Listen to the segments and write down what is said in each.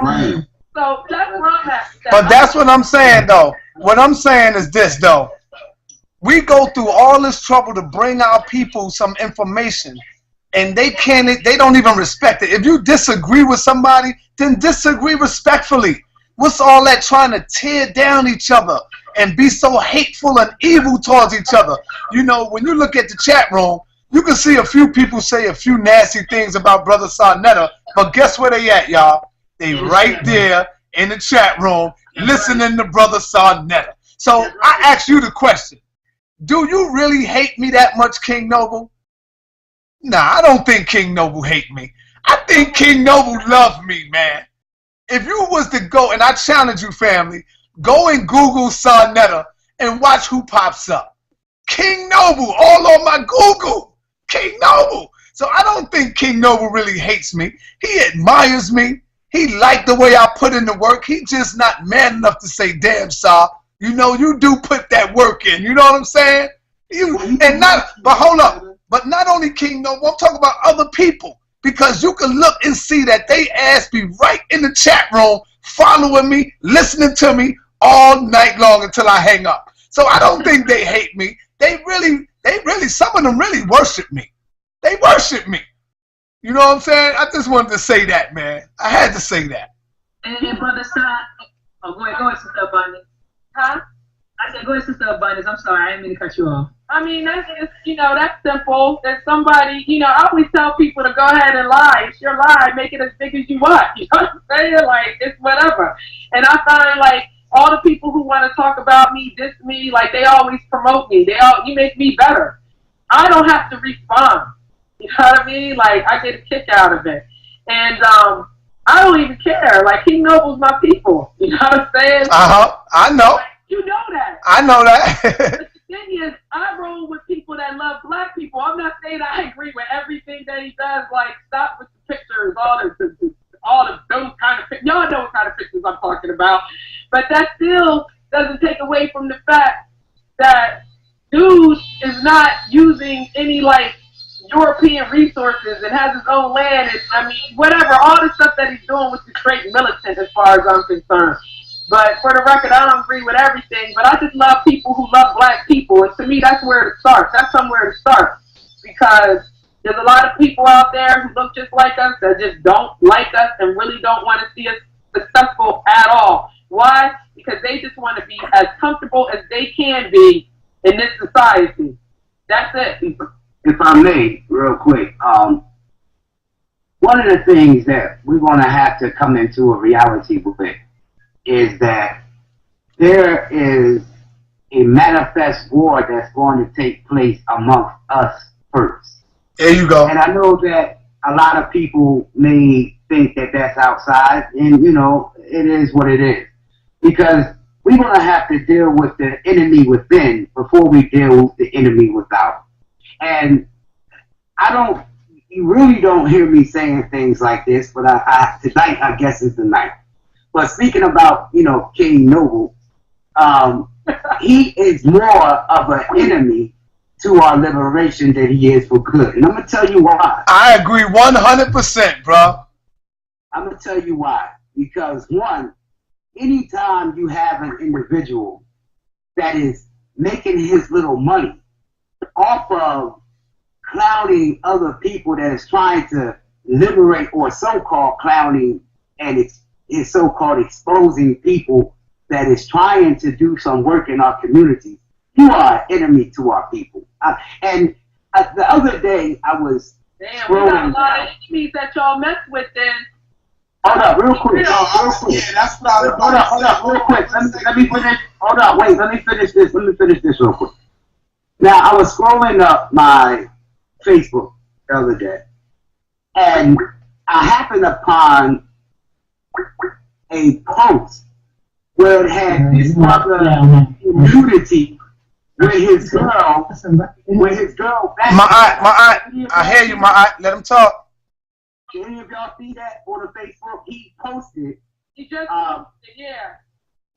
Right. So that's where I'm at. But that's what I'm saying, though. What I'm saying is this, though. We go through all this trouble to bring our people some information, and they don't even respect it. If you disagree with somebody, then disagree respectfully. What's all that trying to tear down each other and be so hateful and evil towards each other? You know, when you look at the chat room, you can see a few people say a few nasty things about Brother Sarnetta, but guess where they at, y'all? They right there in the chat room listening to Brother Sarnetta. So I ask you the question. Do you really hate me that much, King Noble? Nah, I don't think King Noble hate me. I think King Noble loves me, man. If you was to go, and I challenge you, family, go and Google Sarnetta and watch who pops up. King Noble, all on my Google. King Noble. So I don't think King Noble really hates me. He admires me. He liked the way I put in the work. He just not man enough to say, damn, Sar. You know, you do put that work in. You know what I'm saying? But hold up. But not only King Noble, I'm talking about other people. Because you can look and see that they ass be right in the chat room, following me, listening to me all night long until I hang up. So I don't think they hate me. They really, some of them really worship me. They worship me. You know what I'm saying? I just wanted to say that, man. I had to say that. And Brother Sar, go ahead, Sister Abundance. Huh? I said, go ahead, Sister Abundance. I'm sorry, I didn't mean to cut you off. I mean, that's just, that's simple. That somebody, I always tell people to go ahead and lie. It's your lie. Make it as big as you want. You know what I'm saying? Like, it's whatever. And I find, like, all the people who want to talk about me, diss me, like, they always promote me. You make me better. I don't have to respond. You know what I mean? Like, I get a kick out of it. And, I don't even care. Like, King Noble's my people. You know what I'm saying? I know. Like, you know that. I know that. But the thing is, I roll with people that love black people. I'm not saying I agree with everything that he does. Like, stop with the pictures, all those kind of pictures. Y'all know what kind of pictures I'm talking about. But that still doesn't take away from the fact that dude is not using any, like, European resources and has his own land. And, I mean, whatever, all the stuff that he's doing was straight militant as far as I'm concerned. But for the record, I don't agree with everything, but I just love people who love black people. And to me, that's where it starts. That's somewhere to start. Because there's a lot of people out there who look just like us that just don't like us and really don't want to see us successful at all. Why? Because they just want to be as comfortable as they can be in this society. That's it. If I may, real quick, one of the things that we're going to have to come into a reality with is that there is a manifest war that's going to take place amongst us first. There you go. And I know that a lot of people may think that that's outside, and, it is what it is. Because we're going to have to deal with the enemy within before we deal with the enemy without. And you really don't hear me saying things like this, but tonight, I guess, is the night. But speaking about, King Noble, he is more of an enemy to our liberation than he is for good. And I'm going to tell you why. I agree 100%, bro. I'm going to tell you why. Because, one, anytime you have an individual that is making his little money off of clowning other people that is trying to liberate, or so-called clowning and is so-called exposing people that is trying to do some work in our community, you are an enemy to our people. And the other day, I was Damn, we got a lot of enemies that y'all mess with then. Hold up, real quick. Real quick. Yeah, that's what I was Hold up, real quick. Let me finish. Hold up, wait. Let me finish this real quick. Now, I was scrolling up my Facebook the other day, and I happened upon a post where it had this brother nudity with his girl. My eye, I hear you, my eye. Let him talk. Did any of y'all see that on the Facebook? He posted. He just posted, yeah.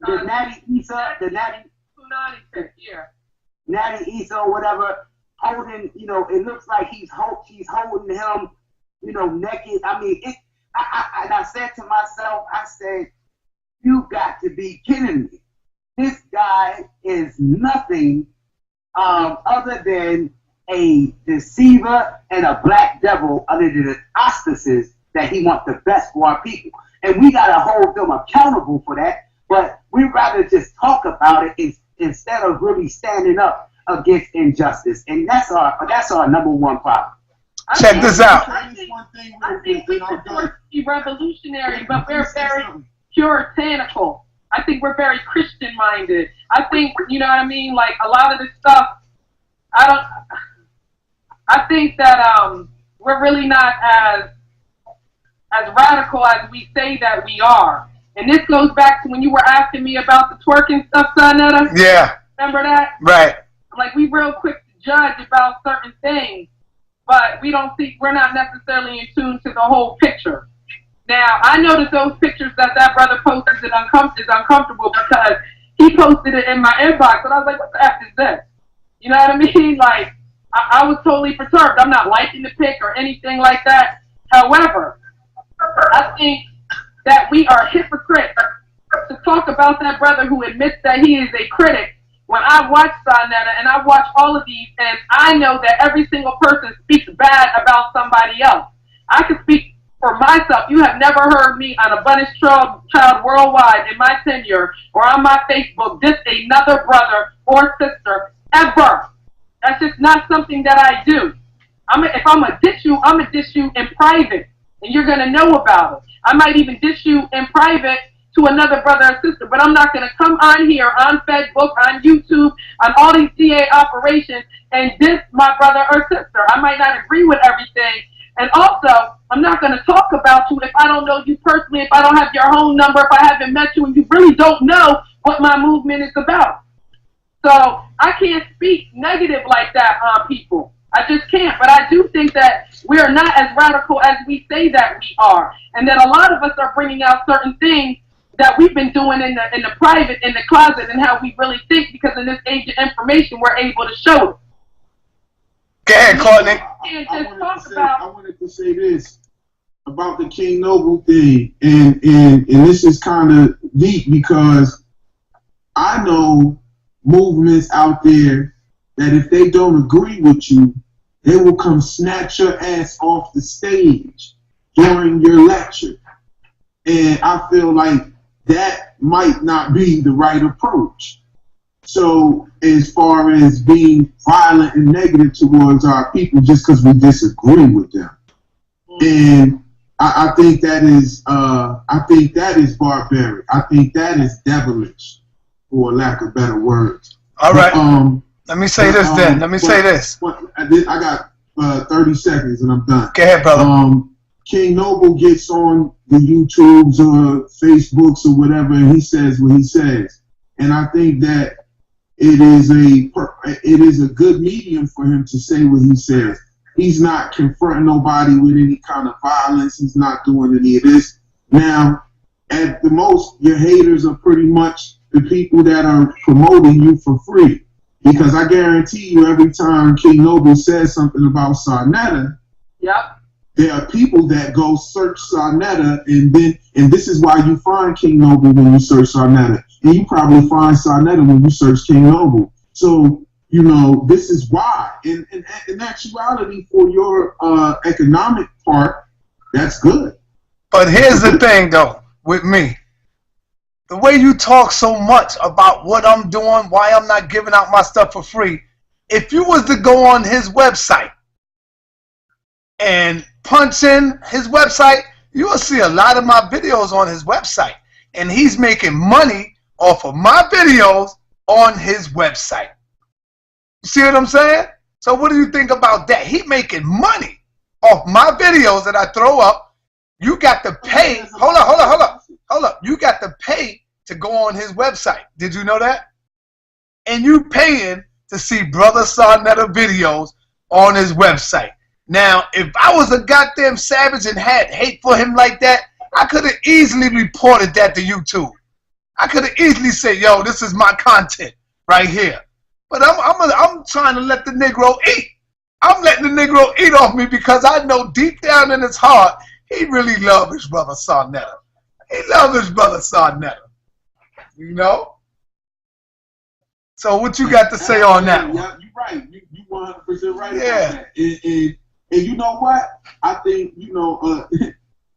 The Natty Issa, Natty Issa or whatever, holding, it looks like she's holding him, naked. I mean, And I said to myself, I said, you got to be kidding me. This guy is nothing other than a deceiver and a black devil under the auspices that he wants the best for our people. And we got to hold them accountable for that. But we'd rather just talk about it instead of really standing up against injustice. And that's our number one problem. Check this out. I think we could be revolutionary, but we're very puritanical. I think we're very Christian-minded. I think, you know what I mean? Like, a lot of this stuff, I think that we're really not as radical as we say that we are. And this goes back to when you were asking me about the twerking stuff, Sonetta. Yeah. Remember that? Right. Like, we real quick to judge about certain things, but we're not necessarily in tune to the whole picture. Now, I know that those pictures that brother posted is uncomfortable because he posted it in my inbox, and I was like, what the F is this? You know what I mean? Like, I was totally perturbed. I'm not liking the pic or anything like that. However, I think that we are hypocrites to talk about that brother who admits that he is a critic. When I watch Sonetta and I watch all of these, and I know that every single person speaks bad about somebody else. I can speak for myself. You have never heard me on Abundance Child Worldwide in my tenure or on my Facebook diss another brother or sister ever. That's just not something that I do. If I'm going to diss you, I'm going to diss you in private, and you're going to know about it. I might even diss you in private to another brother or sister, but I'm not going to come on here, on Facebook, on YouTube, on all these DA operations and diss my brother or sister. I might not agree with everything. And also, I'm not going to talk about you if I don't know you personally, if I don't have your home number, if I haven't met you, and you really don't know what my movement is about. So I can't speak negative like that on people. I just can't. But I do think that we are not as radical as we say that we are. And that a lot of us are bringing out certain things that we've been doing in the private, in the closet, and how we really think, because in this age of information, we're able to show it. Go ahead, Courtney. I wanted to say this about the King Noble thing, and this is kind of deep because I know movements out there that if they don't agree with you, they will come snatch your ass off the stage during your lecture. And I feel like that might not be the right approach. So as far as being violent and negative towards our people just because we disagree with them. And I think that is barbaric. I think that is devilish, for lack of better words. All right. Let me say this then. Let me say this. I got 30 seconds and I'm done. Go ahead, brother. King Noble gets on the YouTubes or Facebooks or whatever, and he says what he says. And I think that it is a good medium for him to say what he says. He's not confronting nobody with any kind of violence. He's not doing any of this. Now, at the most, your haters are pretty much the people that are promoting you for free. Because I guarantee you, every time King Noble says something about Sonetta, yep, there are people that go search Sonetta, and this is why you find King Noble when you search Sonetta. And you probably find Sonetta when you search King Noble. So, you know, this is why. In actuality, for your economic part, that's good. But here's the thing, though, with me. The way you talk so much about what I'm doing, why I'm not giving out my stuff for free, if you was to go on his website and punch in his website, you will see a lot of my videos on his website. And he's making money off of my videos on his website. You see what I'm saying? So what do you think about that? He making money off my videos that I throw up. You got to pay. Hold up. You got to pay to go on his website. Did you know that? And you paying to see Brother Sonetta videos on his website. Now, if I was a goddamn savage and had hate for him like that, I could have easily reported that to YouTube. I could have easily said, yo, this is my content right here. But I'm trying to let the Negro eat. I'm letting the Negro eat off me because I know deep down in his heart, He really loved his brother Sarnetta. He loved his brother Sarnetta. You know? So what you got to say on that one? Yeah, you're right. You 100% right about that. And you know what? I think, you know,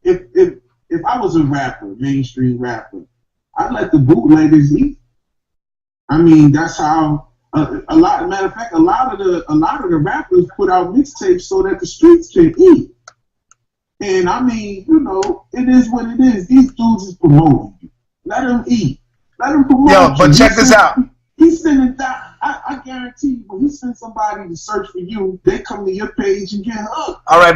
if I was a rapper, mainstream rapper, I'd let the bootleggers eat. I mean, that's how matter of fact, a lot of the rappers put out mixtapes so that the streets can eat. And I mean, you know, it is what it is. These dudes is promoting you. Let them eat. Let them promote you. Yo, but check this out. He's sending that. I guarantee you, when he sends somebody to search for you, they come to your page and get hooked. All right.